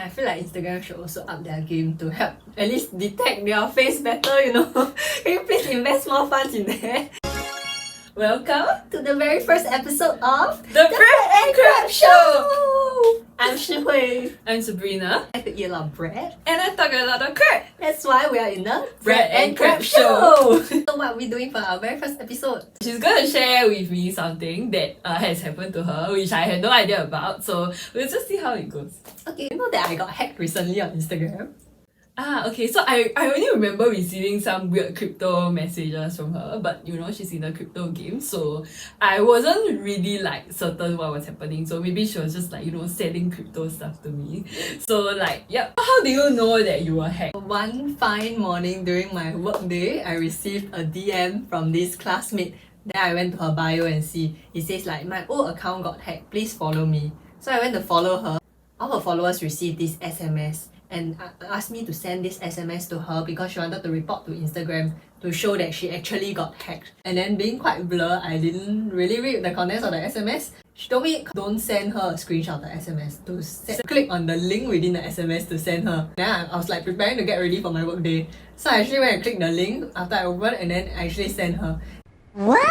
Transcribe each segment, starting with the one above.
I feel like Instagram should also up their game to help at least detect your face better, you know. Can you please invest more funds in there? Welcome to the very first episode of The Bread and Crab Show! I'm Shihui. I'm Sabrina. I could eat a lot of bread. And I talk a lot of crab. That's why we are in the Bread and Crab Show. So what are we doing for our very first episode? She's going to share with me something that has happened to her, which I had no idea about. So we'll just see how it goes. Okay, you know that I got hacked recently on Instagram? Okay, so I only remember receiving some weird crypto messages from her, but you know, she's in the crypto game, so I wasn't really like certain what was happening. So maybe she was just like, you know, selling crypto stuff to me. So like, yeah. How do you know that you were hacked? One fine morning during my work day, I received a DM from this classmate. Then I went to her bio and see. It says like, my old account got hacked, please follow me. So I went to follow her. All her followers received this SMS and asked me to send this SMS to her because she wanted to report to Instagram to show that she actually got hacked. And then being quite blur, I didn't really read the contents of the SMS. She told me don't send her a screenshot of the SMS, to click on the link within the SMS to send her. Then I was like preparing to get ready for my work day. So I actually went and clicked the link after I opened and then I actually sent her. What?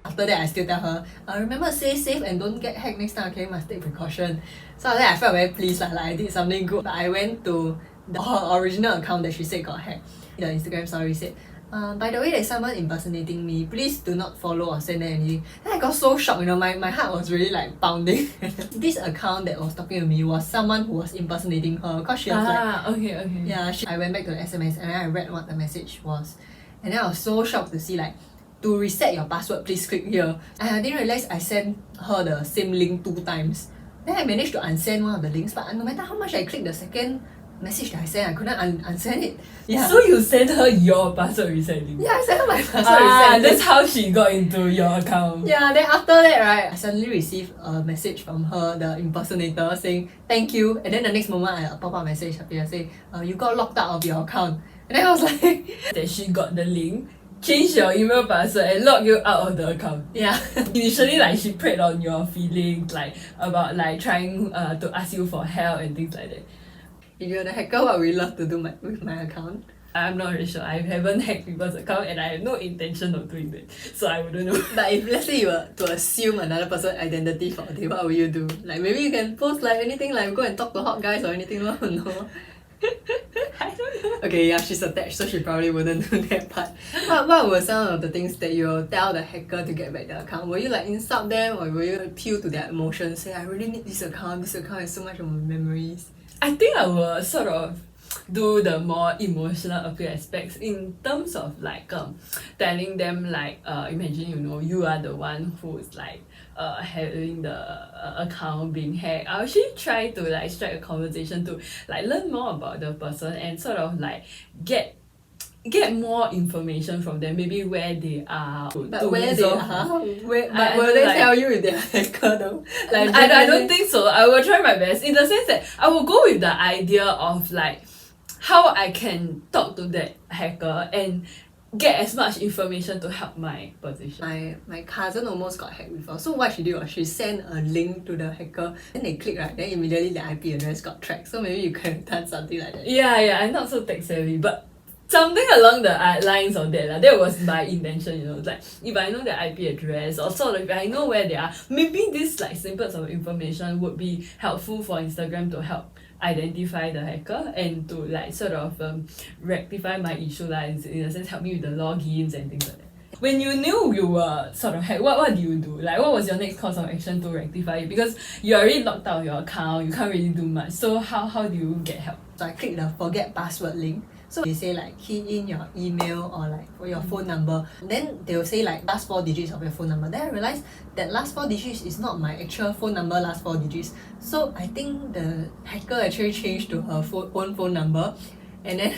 After that, I still tell her, remember stay safe and don't get hacked next time, okay? Must take precaution. So after that, I felt very pleased, like I did something good. But I went to her original account that she said got hacked. The Instagram story said, by the way, there's someone impersonating me. Please do not follow or send anything. Then I got so shocked, you know, my heart was really like pounding. This account that was talking to me was someone who was impersonating her. Because she was okay. yeah, I went back to the SMS and then I read what the message was. And then I was so shocked to see like, to reset your password, please click here. And I didn't realize I sent her the same link 2 times. Then I managed to unsend one of the links, but no matter how much I clicked the second message that I sent, I couldn't unsend it. Yeah. So you sent her your password reset link? Yeah, I sent her my password reset. That's how she got into your account. Yeah, then after that, right, I suddenly received a message from her, the impersonator, saying thank you. And then the next moment, a pop-up message appeared saying, you got locked out of your account. And then I was like... that she got the link, change your email password and log you out of the account. Yeah. Initially, like she preyed on your feelings, like about like trying to ask you for help and things like that. If you're the hacker, what would you love to do with my account? I'm not really sure. I haven't hacked people's account and I have no intention of doing that. So I wouldn't know. But if let's say you were to assume another person's identity for a day, what would you do? Like maybe you can post like anything, like go and talk to hot guys or anything, no? I don't know. Okay, yeah, she's attached, so she probably wouldn't do that part. What were some of the things that you'll tell the hacker to get back the account? Will you like insult them or will you appeal to their emotions? Say, I really need this account has so much of my memories. I think I will sort of do the more emotional appeal aspects in terms of like telling them like imagine, you know, you are the one who's like having the account being hacked. I'll actually try to like strike a conversation to like learn more about the person and sort of like get more information from them, maybe where they are. But where they are? Will they tell you if they're a hacker though? Like, I don't think so. I will try my best in the sense that I will go with the idea of like how I can talk to that hacker and get as much information to help my position. My cousin almost got hacked before. So what she did was she sent a link to the hacker, then they click right, then immediately the IP address got tracked. So maybe you could have done something like that. Yeah, I'm not so tech savvy, but something along the lines of that. That was my intention, you know. Like if I know their IP address or sort of if I know where they are, maybe this like snippets of information would be helpful for Instagram to help identify the hacker and to like sort of rectify my issue, like in a sense help me with the logins and things like that. When you knew you were sort of hacked, what do you do? Like what was your next course of action to rectify it? Because you already locked out your account, you can't really do much. So how do you get help? So I clicked the forget password link. So they say like key in your email or like for your phone number. Then they will say like last 4 digits of your phone number. Then I realized that last 4 digits is not my actual phone number last 4 digits. So I think the hacker actually changed to her own phone number. And then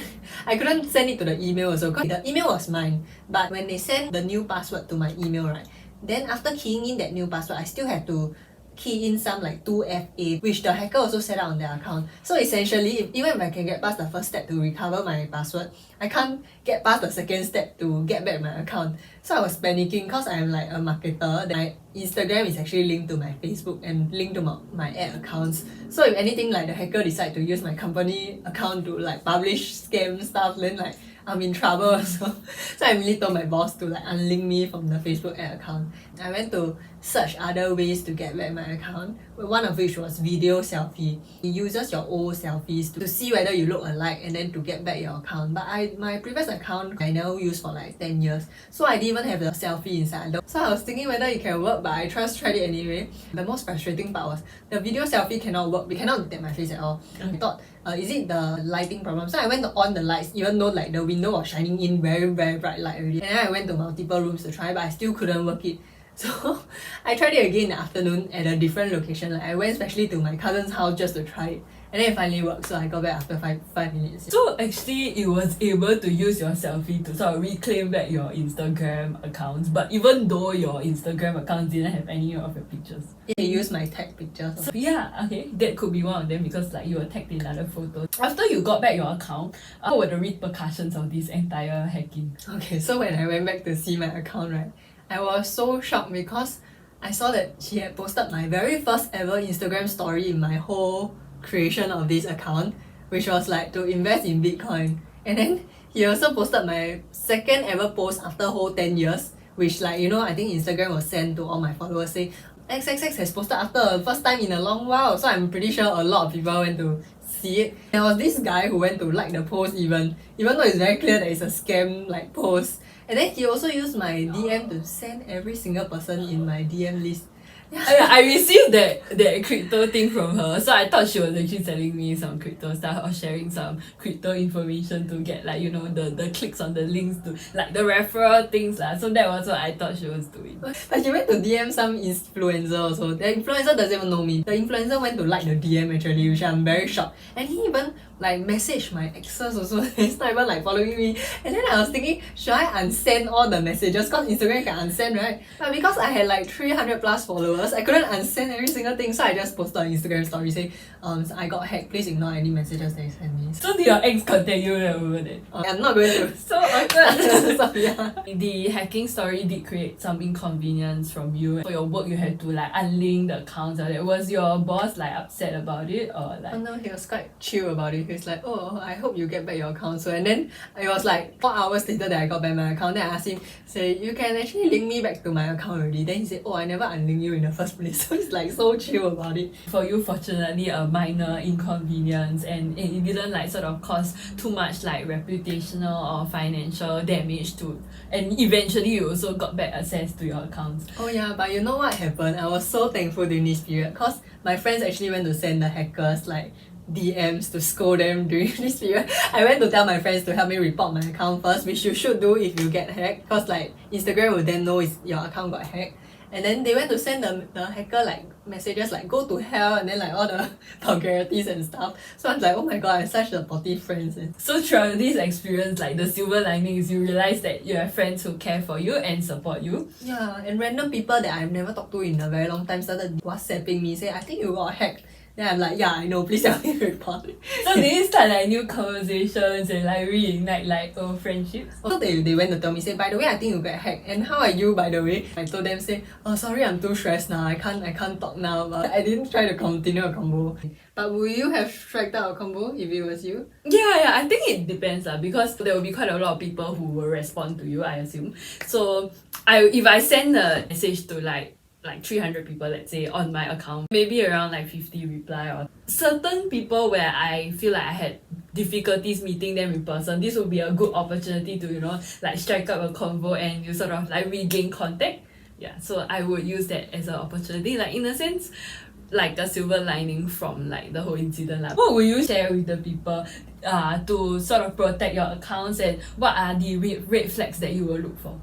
I couldn't send it to the email also because the email was mine. But when they sent the new password to my email, right, then after keying in that new password, I still had to key in some like 2FA, which the hacker also set up on their account. So essentially, even if I can get past the first step to recover my password, I can't get past the second step to get back my account. So I was panicking because I'm like a marketer. Then my Instagram is actually linked to my Facebook and linked to my ad accounts. So if anything, like the hacker decide to use my company account to like publish scam stuff, then like I'm in trouble also. So I really told my boss to like unlink me from the Facebook ad account. I went to search other ways to get back my account, one of which was video selfie. It uses your old selfies to see whether you look alike and then to get back your account. But my previous account I never used for like 10 years, so I didn't even have the selfie inside. So I was thinking whether it can work, but I tried it anyway. The most frustrating part was the video selfie cannot work. We cannot detect my face at all. I thought, is it the lighting problem? So I went to on the lights, even though like the window was shining in very bright light already. And then I went to multiple rooms to try, but I still couldn't work it. So I tried it again in the afternoon at a different location. Like I went especially to my cousin's house just to try it. And then it finally worked, so I got back after 5 minutes. So actually it was able to use your selfie to sort of reclaim back your Instagram accounts, but even though your Instagram account didn't have any of your pictures. It used my tag pictures. So yeah, okay, that could be one of them because like you were tagged in other photos. After you got back your account, what were the repercussions of this entire hacking? Okay, so when I went back to see my account, right, I was so shocked because I saw that she had posted my very first ever Instagram story in my whole creation of this account, which was like to invest in Bitcoin. And then he also posted my second ever post after whole 10 years, which like, you know, I think Instagram was sent to all my followers saying XXX has posted after the first time in a long while. So I'm pretty sure a lot of people went to see it. There was this guy who went to like the post even though it's very clear that it's a scam like post. And then he also used my DM to send every single person in my DM list. Yeah, I received that crypto thing from her, so I thought she was actually selling me some crypto stuff or sharing some crypto information to get like, you know, the clicks on the links to like the referral things lah. So that was what I thought she was doing. But she went to DM some influencer also. The influencer doesn't even know me. The influencer went to like the DM actually, which I'm very shocked. And he even like messaged my exes also. He's not even like following me. And then I was thinking, should I unsend all the messages? Because Instagram can unsend, right? But because I had like 300 plus followers, I couldn't unsend every single thing. So I just posted on Instagram story saying, I got hacked. Please ignore any messages that you send me. So did your ex contact you over there? I'm not going to. So awkward. So yeah. The hacking story did create some inconvenience from you. For your work, you had to like unlink the accounts. Was your boss like upset about it or like? Oh no, he was quite chill about it. He was like, oh, I hope you get back your account. So and then it was like 4 hours later that I got back my account. Then I asked him, say, you can actually link me back to my account already. Then he said, oh, I never unlinked you in the first place. So he's like so chill about it. For you, fortunately, a minor inconvenience and it didn't like sort of cause too much like reputational or financial damage to, and eventually you also got back access to your accounts. Oh yeah, but you know what happened? I was so thankful during this period because my friends actually went to send the hackers like DMs to scold them during this period. I went to tell my friends to help me report my account first, which you should do if you get hacked, because like Instagram will then know if your account got hacked. And then they went to send the hacker like messages like go to hell and then like all the vulgarities and stuff. So I was like, oh my god, I have such supportive friends. So throughout this experience, like the silver lining is you realize that you have friends who care for you and support you. Yeah, and random people that I've never talked to in a very long time started WhatsApping me, say, I think you got hacked. Then I'm like, yeah, I know, please help me report. So did you start like new conversations and like reignite like old friendships? So they went to tell me, say, by the way, I think you got hacked. And how are you, by the way? I told them, say, oh sorry, I'm too stressed now. I can't talk now. But I didn't try to continue a convo. But will you have struck out a convo if it was you? Yeah, I think it depends because there will be quite a lot of people who will respond to you, I assume. So if I send a message to like 300 people, let's say, on my account, maybe around like 50 reply, or certain people where I feel like I had difficulties meeting them in person, this would be a good opportunity to, you know, like strike up a convo and you sort of like regain contact. Yeah, so I would use that as an opportunity, like in a sense, like a silver lining from like the whole incident. Like, what will you share with the people to sort of protect your accounts, and what are the red flags that you will look for?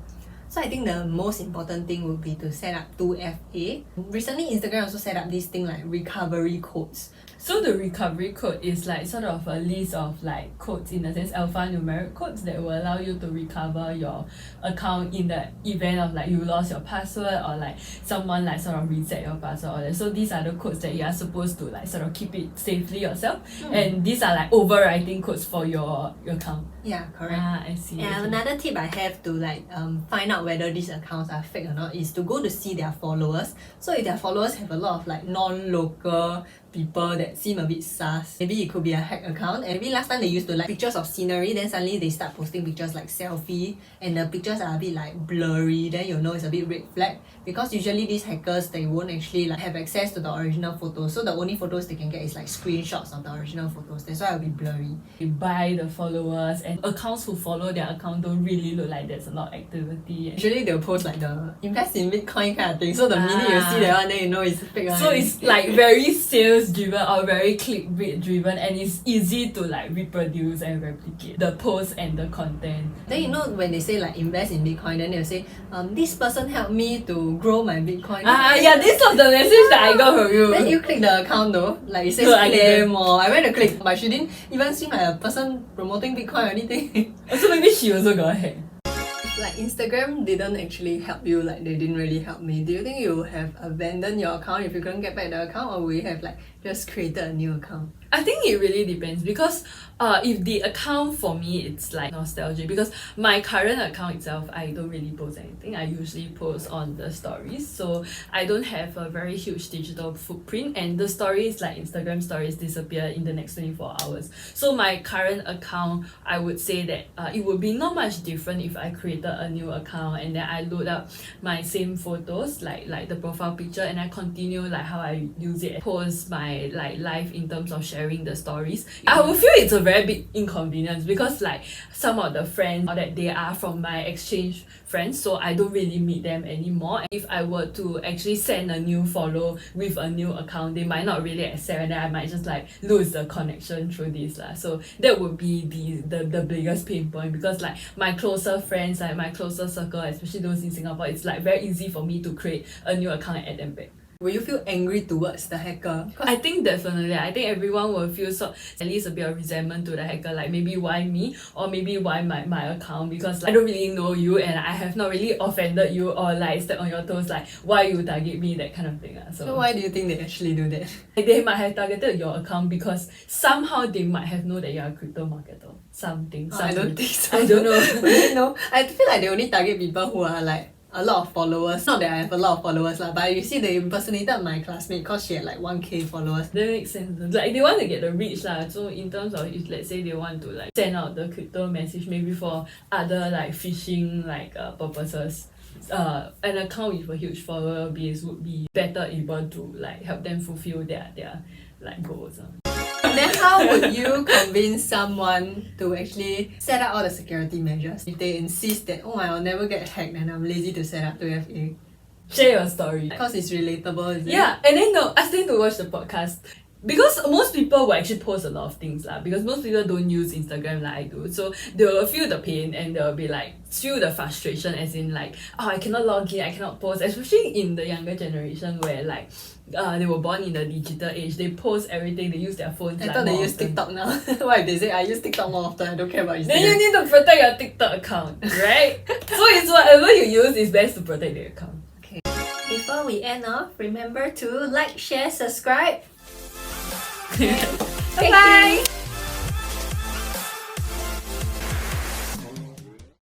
So I think the most important thing would be to set up 2FA. Recently, Instagram also set up this thing like recovery codes. So the recovery code is like sort of a list of like codes, in a sense, alphanumeric codes that will allow you to recover your account in the event of like you lost your password or like someone like sort of reset your password or that. So these are the codes that you are supposed to like sort of keep it safely yourself. And these are like overwriting codes for your account. Yeah, correct. I see. And another tip I have to like find out whether these accounts are fake or not is to go to see their followers. So if their followers have a lot of like non-local people that seem a bit sus, maybe it could be a hack account. And maybe last time they used to like pictures of scenery, then suddenly they start posting pictures like selfie and the pictures are a bit like blurry, then you'll know it's a bit red flag. Because usually these hackers, they won't actually like have access to the original photos, so the only photos they can get is like screenshots of the original photos. That's why it'll be blurry. You buy the followers, and accounts who follow their account don't really look like there's a lot of activity. Usually they'll post like the invest in Bitcoin kind of thing, so the minute you see that one, then you know it's fake one. So it's like very sales driven or very clickbait driven, and it's easy to like reproduce and replicate the post and the content. Then you know when they say like invest in Bitcoin, then they'll say this person helped me to grow my Bitcoin. Yeah, this was the message that I got from you. Then you click the account though, like it says No, I claim didn't. or I went to click, but she didn't even seem like a person promoting Bitcoin or anything. So maybe she also got hacked. Like Instagram didn't actually help you, like they didn't really help me. Do you think you would have abandoned your account if you couldn't get back the account, or will you have like just created a new account? I think it really depends, because if the account for me, it's like nostalgia, because my current account itself, I don't really post anything. I usually post on the stories, so I don't have a very huge digital footprint, and the stories like Instagram stories disappear in the next 24 hours. So my current account, I would say that it would be not much different if I created a new account and then I load up my same photos, like the profile picture, and I continue like how I use it, post my like life in terms of sharing the stories. I would feel it's a very big inconvenience, because like some of the friends or that they are from my exchange friends, so I don't really meet them anymore. If I were to actually send a new follow with a new account, they might not really accept, and then I might just like lose the connection through this lah. So that would be the biggest pain point, because like my closer friends, like my closer circle, especially those in Singapore, it's like very easy for me to create a new account and add them back. Will you feel angry towards the hacker? I think definitely. I think everyone will feel so at least a bit of resentment to the hacker, like maybe why me, or maybe why my account, because like, I don't really know you and I have not really offended you or like stepped on your toes, like why you target me, that kind of thing. So why do you think they actually do that? They might have targeted your account because somehow they might have known that you're a crypto marketer. Something. I don't think so. I don't know. No, I feel like they only target people who are like a lot of followers. Not that I have a lot of followers lah, but you see they impersonated my classmate because she had like 1k followers. That makes sense. Like they want to get the reach lah. So in terms of if let's say they want to like send out the crypto message maybe for other like phishing like purposes, an account with a huge follower base would be better able to like help them fulfill their like goals. Then how would you convince someone to actually set up all the security measures if they insist that I'll never get hacked and I'm lazy to set up 2FA? Share your story. Because it's relatable, is it? Yeah, and then ask them to watch the podcast. Because most people will actually post a lot of things lah, because most people don't use Instagram like I do, so they will feel the pain and they'll be like feel the frustration, as in like I cannot log in, I cannot post, especially in the younger generation where like they were born in the digital age. They post everything, they use their phones. I thought they use TikTok now. What if they say I use TikTok more often, I don't care about Instagram? Then you need to protect your TikTok account, right? So it's whatever you use is best to protect the account. Okay. Before we end off, remember to like, share, subscribe. Bye bye!